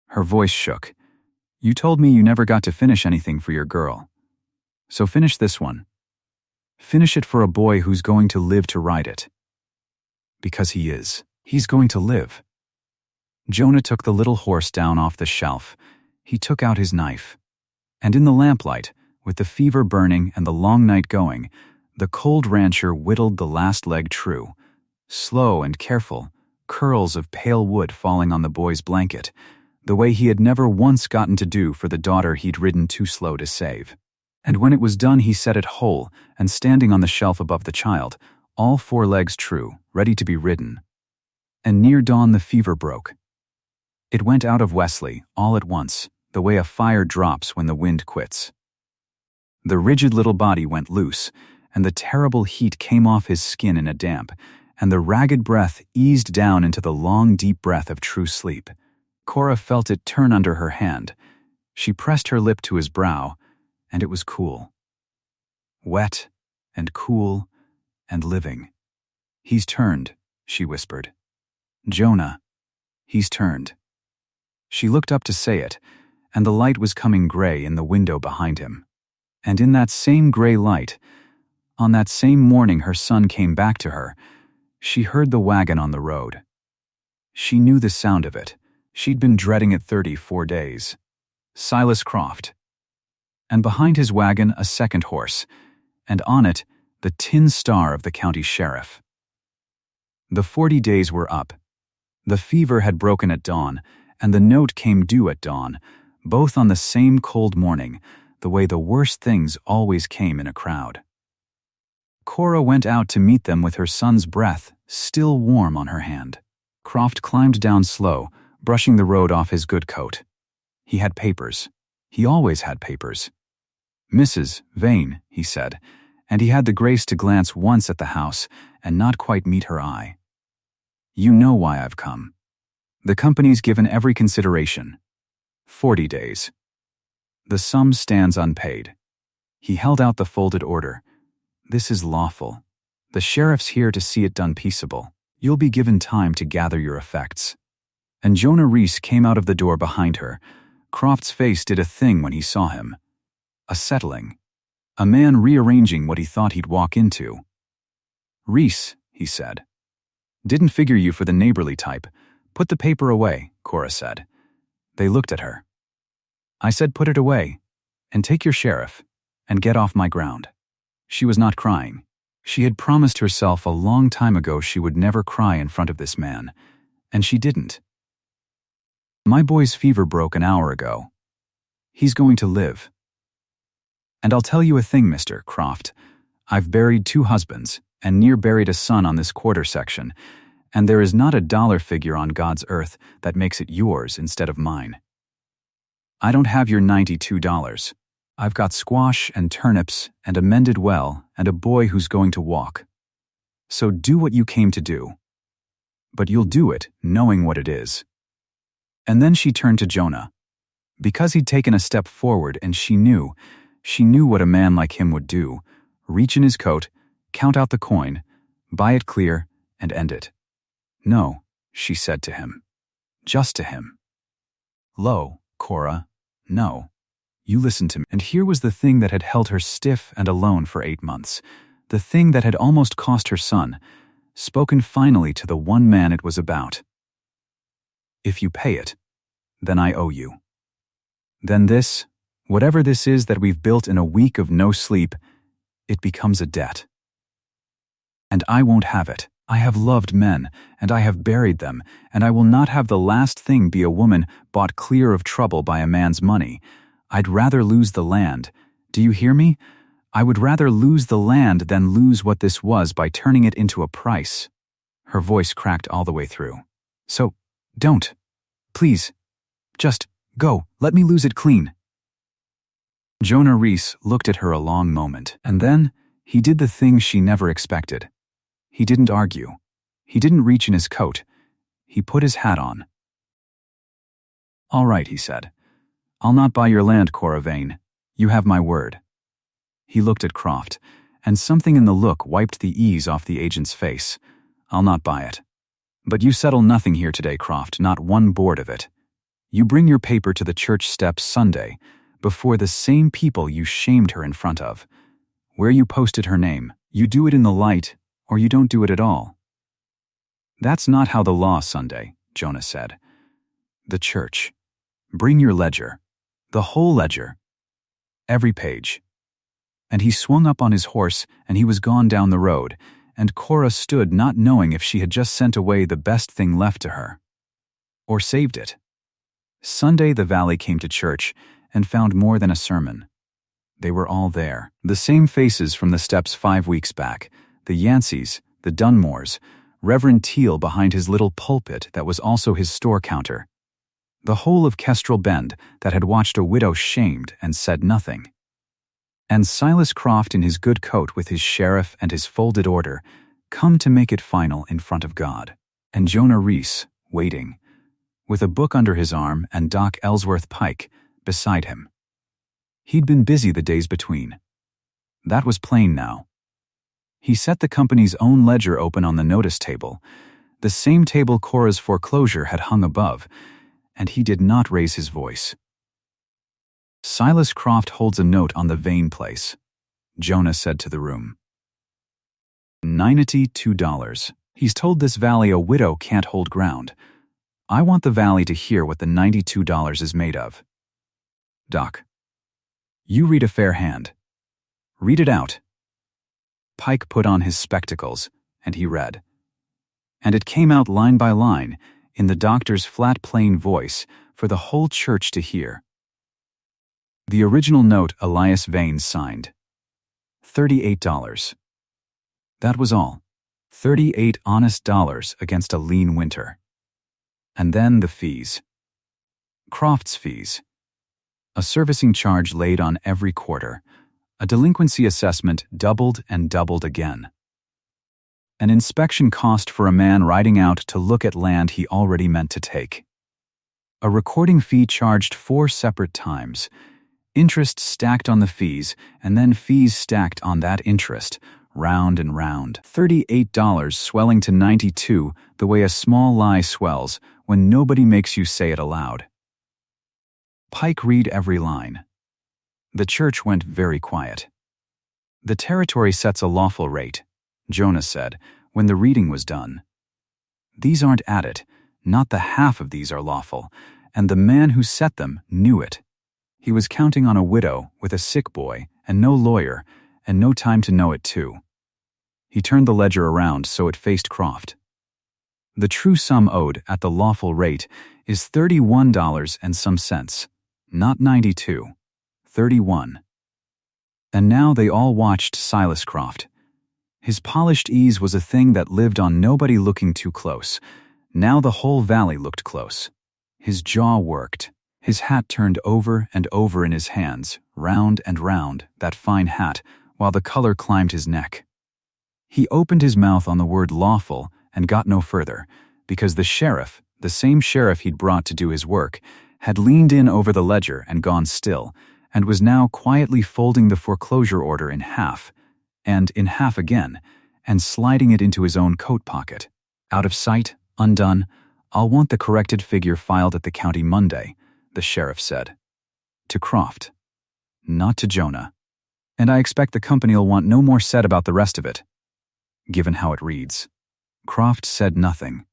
Her voice shook. "You told me you never got to finish anything for your girl. So finish this one. Finish it for a boy who's going to live to ride it. Because he is. He's going to live." Jonah took the little horse down off the shelf. He took out his knife. And in the lamplight, with the fever burning and the long night going, the cold rancher whittled the last leg true. Slow and careful, curls of pale wood falling on the boy's blanket, the way he had never once gotten to do for the daughter he'd ridden too slow to save. And when it was done, he set it whole and standing on the shelf above the child, all 4 legs true, ready to be ridden. And near dawn the fever broke. It went out of Wesley, all at once, the way a fire drops when the wind quits. The rigid little body went loose, and the terrible heat came off his skin in a damp, and the ragged breath eased down into the long, deep breath of true sleep. Cora felt it turn under her hand. She pressed her lip to his brow, and it was cool. Wet, and cool, and living. "He's turned," she whispered. "Jonah, he's turned." She looked up to say it, and the light was coming gray in the window behind him. And in that same gray light, on that same morning her son came back to her, she heard the wagon on the road. She knew the sound of it. She'd been dreading it 34 days. Silas Croft. And behind his wagon a second horse, and on it the tin star of the county sheriff. The 40 days were up. The fever had broken at dawn, and the note came due at dawn, both on the same cold morning, the way the worst things always came in a crowd. Cora went out to meet them with her son's breath still warm on her hand. Croft climbed down slow, brushing the road off his good coat. He had papers. He always had papers. "Mrs. Vane," he said, and he had the grace to glance once at the house and not quite meet her eye. "You know why I've come. The company's given every consideration. 40 days. The sum stands unpaid." He held out the folded order. "This is lawful. The sheriff's here to see it done peaceable. You'll be given time to gather your effects." And Jonah Reese came out of the door behind her. Croft's face did a thing when he saw him. A settling. A man rearranging what he thought he'd walk into. "Reese," he said. "Didn't figure you for the neighborly type. Put the paper away," Cora said. They looked at her. "I said put it away, and take your sheriff, and get off my ground." She was not crying. She had promised herself a long time ago she would never cry in front of this man, and she didn't. "My boy's fever broke an hour ago. He's going to live. And I'll tell you a thing, Mr. Croft. I've buried 2 husbands, and near buried a son on this quarter section, and there is not a dollar figure on God's earth that makes it yours instead of mine. I don't have your $92. I've got squash and turnips and a mended well and a boy who's going to walk. So do what you came to do. But you'll do it knowing what it is." And then she turned to Jonah. Because he'd taken a step forward and she knew what a man like him would do, reach in his coat, count out the coin, buy it clear, and end it. "No," she said to him. Just to him. "Lo, Cora, no. You listen to me." And here was the thing that had held her stiff and alone for 8 months, the thing that had almost cost her son, spoken finally to the one man it was about. "If you pay it, then I owe you. Then this, whatever this is that we've built in a week of no sleep, it becomes a debt. And I won't have it. I have loved men, and I have buried them, and I will not have the last thing be a woman bought clear of trouble by a man's money. I'd rather lose the land. Do you hear me? I would rather lose the land than lose what this was by turning it into a price." Her voice cracked all the way through. "So, don't. Please. Just go. Let me lose it clean." Jonah Reese looked at her a long moment, and then he did the thing she never expected. He didn't argue. He didn't reach in his coat. He put his hat on. "All right," he said. "I'll not buy your land, Cora Vane. You have my word." He looked at Croft, and something in the look wiped the ease off the agent's face. "I'll not buy it. But you settle nothing here today, Croft, not one board of it. You bring your paper to the church steps Sunday, before the same people you shamed her in front of. Where you posted her name, you do it in the light, or you don't do it at all." "That's not how the law, Sunday," Jonah said. "The church. Bring your ledger. The whole ledger. Every page." And he swung up on his horse, and he was gone down the road, and Cora stood not knowing if she had just sent away the best thing left to her. Or saved it. Sunday the valley came to church, and found more than a sermon. They were all there. The same faces from the steps 5 weeks back, the Yanceys, the Dunmores, Reverend Teal behind his little pulpit that was also his store counter. The whole of Kestrel Bend that had watched a widow shamed and said nothing. And Silas Croft in his good coat with his sheriff and his folded order, come to make it final in front of God. And Jonah Reese, waiting, with a book under his arm and Doc Ellsworth Pike beside him. He'd been busy the days between. That was plain now. He set the company's own ledger open on the notice table, the same table Cora's foreclosure had hung above, and he did not raise his voice. "Silas Croft holds a note on the Vane place," Jonah said to the room. $92. He's told this valley a widow can't hold ground. I want the valley to hear what the $92 is made of. Doc, you read a fair hand. Read it out. Pike put on his spectacles, and he read. And it came out line by line, in the doctor's flat plain voice, for the whole church to hear. The original note Elias Vane signed. $38. That was all. 38 honest dollars against a lean winter. And then the fees. Croft's fees. A servicing charge laid on every quarter. A delinquency assessment doubled and doubled again. An inspection cost for a man riding out to look at land he already meant to take. A recording fee charged 4 separate times. Interest stacked on the fees, and then fees stacked on that interest, round and round. $38 swelling to $92 the way a small lie swells when nobody makes you say it aloud. Pike read every line. The church went very quiet. "The territory sets a lawful rate," Jonah said, when the reading was done. "These aren't at it, not the half of these are lawful, and the man who set them knew it. He was counting on a widow with a sick boy and no lawyer and no time to know it too." He turned the ledger around so it faced Croft. "The true sum owed at the lawful rate is $31 and some cents, not 92, 31. And now they all watched Silas Croft. His polished ease was a thing that lived on nobody looking too close. Now the whole valley looked close. His jaw worked. His hat turned over and over in his hands, round and round, that fine hat, while the color climbed his neck. He opened his mouth on the word lawful and got no further, because the sheriff, the same sheriff he'd brought to do his work, had leaned in over the ledger and gone still, and was now quietly folding the foreclosure order in half, and in half again, and sliding it into his own coat pocket. "Out of sight, undone, I'll want the corrected figure filed at the county Monday," the sheriff said. To Croft. Not to Jonah. "And I expect the company'll want no more said about the rest of it, given how it reads." Croft said nothing.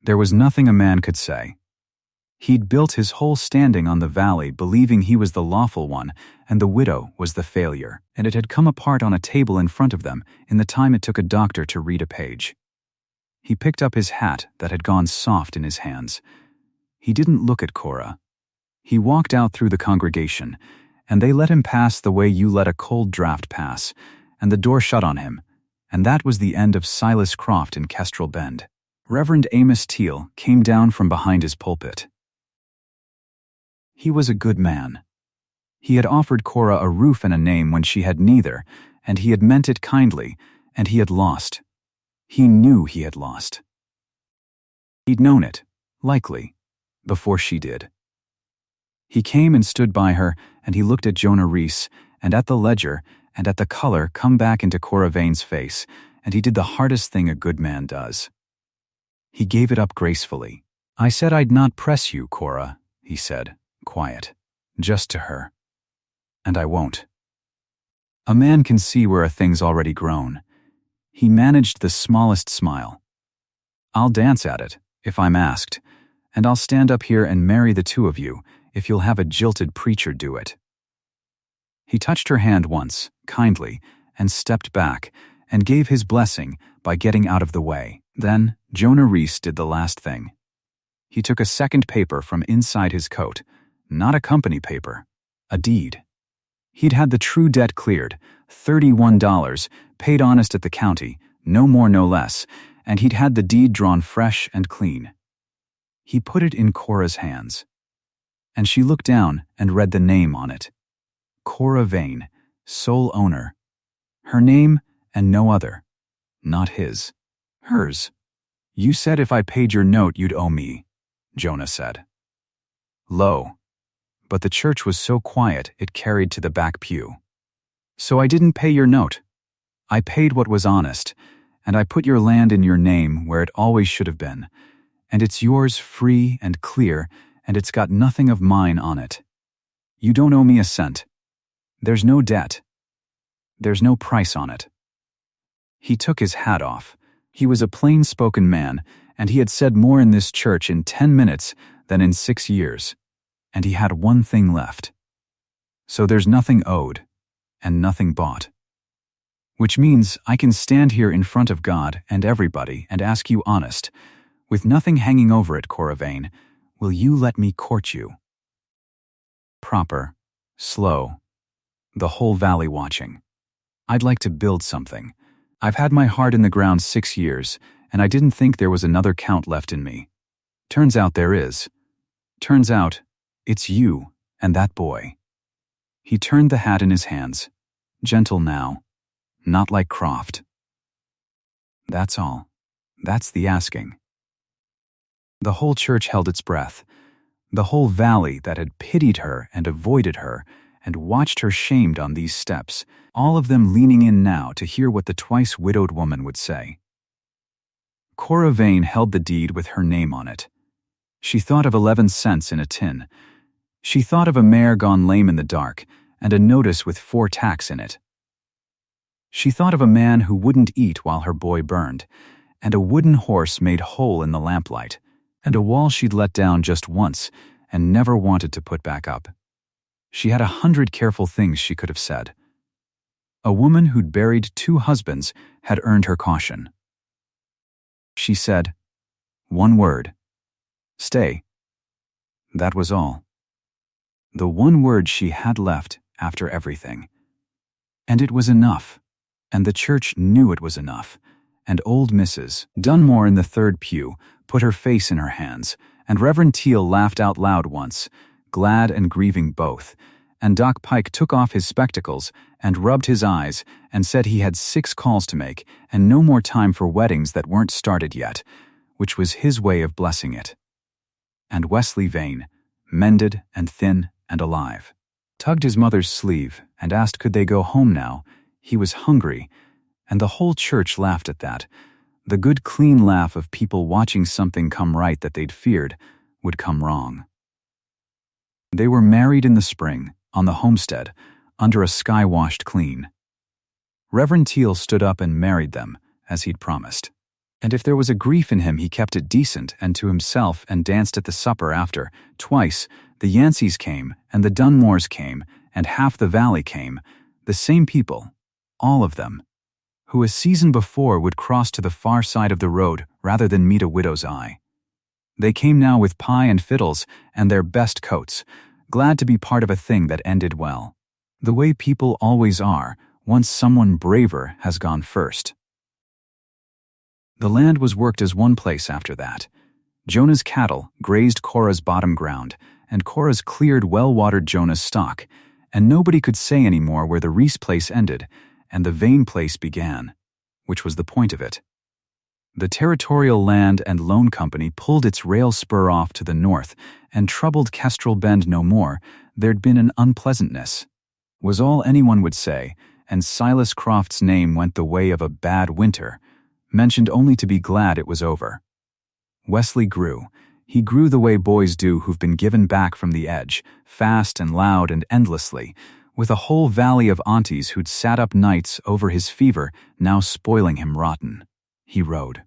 There was nothing a man could say. He'd built his whole standing on the valley believing he was the lawful one and the widow was the failure, and it had come apart on a table in front of them in the time it took a doctor to read a page. He picked up his hat that had gone soft in his hands. He didn't look at Cora. He walked out through the congregation, and they let him pass the way you let a cold draft pass, and the door shut on him, and that was the end of Silas Croft in Kestrel Bend. Reverend Amos Teal came down from behind his pulpit. He was a good man. He had offered Cora a roof and a name when she had neither, and he had meant it kindly, and he had lost. He knew he had lost. He'd known it, likely, before she did. He came and stood by her, and he looked at Jonah Reese, and at the ledger, and at the color come back into Cora Vane's face, and he did the hardest thing a good man does. He gave it up gracefully. "I said I'd not press you, Cora," he said, quiet, just to her. "And I won't." A man can see where a thing's already grown. He managed the smallest smile. "I'll dance at it, if I'm asked, and I'll stand up here and marry the two of you, if you'll have a jilted preacher do it." He touched her hand once, kindly, and stepped back, and gave his blessing by getting out of the way. Then, Jonah Reese did the last thing. He took a second paper from inside his coat, not a company paper, a deed. He'd had the true debt cleared, $31, paid honest at the county, no more no less, and he'd had the deed drawn fresh and clean. He put it in Cora's hands, and she looked down and read the name on it. Cora Vane, sole owner. Her name and no other. Not his. Hers. "You said if I paid your note you'd owe me," Jonah said. Low. But the church was so quiet it carried to the back pew. "So I didn't pay your note. I paid what was honest, and I put your land in your name where it always should have been, and it's yours free and clear, and it's got nothing of mine on it. You don't owe me a cent. There's no debt. There's no price on it." He took his hat off. He was a plain-spoken man, and he had said more in this church in 10 minutes than in 6 years, and he had one thing left. "So there's nothing owed, and nothing bought. Which means I can stand here in front of God and everybody and ask you honest, with nothing hanging over it, Cora Vane, will you let me court you?" Proper, slow, the whole valley watching. "I'd like to build something. I've had my heart in the ground 6 years, and I didn't think there was another count left in me. Turns out there is. Turns out it's you and that boy." He turned the hat in his hands, gentle now, not like Croft. "That's all. That's the asking." The whole church held its breath. The whole valley that had pitied her and avoided her and watched her shamed on these steps, all of them leaning in now to hear what the twice-widowed woman would say. Cora Vane held the deed with her name on it. She thought of 11 cents in a tin. She thought of a mare gone lame in the dark and a notice with 4 tacks in it. She thought of a man who wouldn't eat while her boy burned, and a wooden horse made whole in the lamplight, and a wall she'd let down just once and never wanted to put back up. She had 100 careful things she could have said. A woman who'd buried 2 husbands had earned her caution. She said, one word. Stay. That was all. The one word she had left after everything. And it was enough. And the church knew it was enough. And old Mrs. Dunmore in the 3rd pew put her face in her hands, and Reverend Teal laughed out loud once, glad and grieving both, and Doc Pike took off his spectacles and rubbed his eyes and said he had 6 calls to make and no more time for weddings that weren't started yet, which was his way of blessing it. And Wesley Vane, mended and thin and alive, tugged his mother's sleeve and asked could they go home now. He was hungry, and the whole church laughed at that. The good clean laugh of people watching something come right that they'd feared would come wrong. They were married in the spring, on the homestead, under a sky washed clean. Reverend Teal stood up and married them, as he'd promised. And if there was a grief in him, he kept it decent and to himself and danced at the supper after. Twice, the Yanceys came, and the Dunmores came, and half the valley came, the same people, all of them, who a season before would cross to the far side of the road rather than meet a widow's eye. They came now with pie and fiddles and their best coats, glad to be part of a thing that ended well. The way people always are, once someone braver has gone first. The land was worked as one place after that. Jonah's cattle grazed Cora's bottom ground, and Cora's cleared well-watered Jonah's stock, and nobody could say anymore where the Reese place ended and the Vane place began, which was the point of it. The Territorial Land and Loan Company pulled its rail spur off to the north and troubled Kestrel Bend no more. There'd been an unpleasantness, was all anyone would say, and Silas Croft's name went the way of a bad winter, mentioned only to be glad it was over. Wesley grew. He grew the way boys do who've been given back from the edge, fast and loud and endlessly, with a whole valley of aunties who'd sat up nights over his fever now spoiling him rotten. He rode.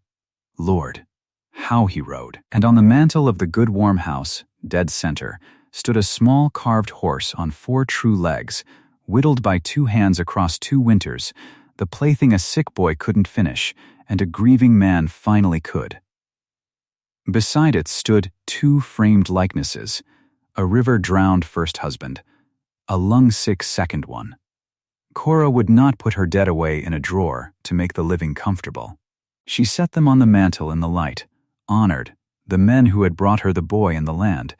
Lord, how he rode. And on the mantel of the good warm house, dead center, stood a small carved horse on 4 true legs, whittled by 2 hands across 2 winters, the plaything a sick boy couldn't finish, and a grieving man finally could. Beside it stood 2 framed likenesses, a river-drowned first husband, a lung-sick second one. Cora would not put her dead away in a drawer to make the living comfortable. She set them on the mantel in the light, honored the men who had brought her the boy and the land,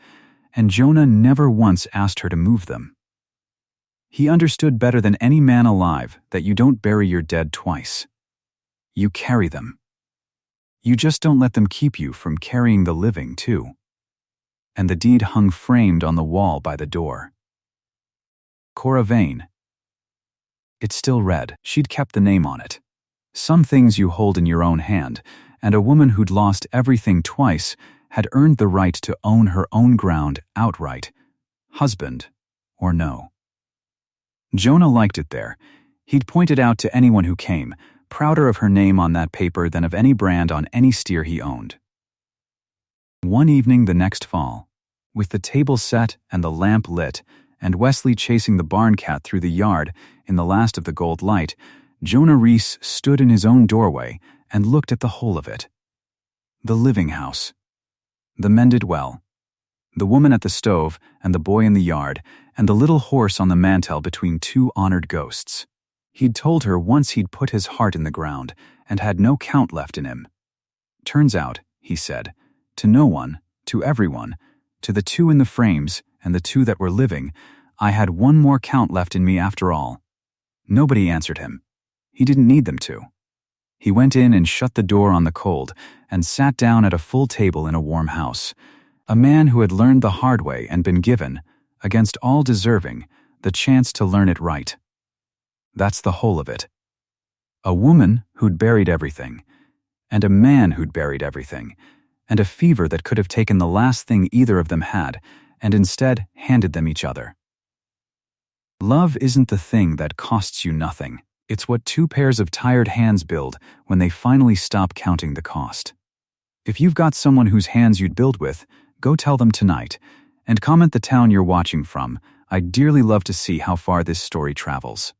and Jonah never once asked her to move them. He understood better than any man alive that you don't bury your dead twice. You carry them. You just don't let them keep you from carrying the living, too. And the deed hung framed on the wall by the door. Cora Vane. It still read. She'd kept the name on it. Some things you hold in your own hand, and a woman who'd lost everything twice had earned the right to own her own ground outright, husband or no. Jonah liked it there. He'd point it out to anyone who came, prouder of her name on that paper than of any brand on any steer he owned. One evening the next fall, with the table set and the lamp lit, and Wesley chasing the barn cat through the yard in the last of the gold light, Jonah Reese stood in his own doorway and looked at the whole of it. The living house. The mended well. The woman at the stove and the boy in the yard, and the little horse on the mantel between 2 honored ghosts. He'd told her once he'd put his heart in the ground and had no count left in him. Turns out, he said, to no one, to everyone, to the 2 in the frames and the 2 that were living, I had one more count left in me after all. Nobody answered him. He didn't need them to. He went in and shut the door on the cold and sat down at a full table in a warm house. A man who had learned the hard way and been given, against all deserving, the chance to learn it right. That's the whole of it. A woman who'd buried everything, and a man who'd buried everything, and a fever that could have taken the last thing either of them had, and instead handed them each other. Love isn't the thing that costs you nothing. It's what 2 pairs of tired hands build when they finally stop counting the cost. If you've got someone whose hands you'd build with, go tell them tonight, and comment the town you're watching from. I'd dearly love to see how far this story travels.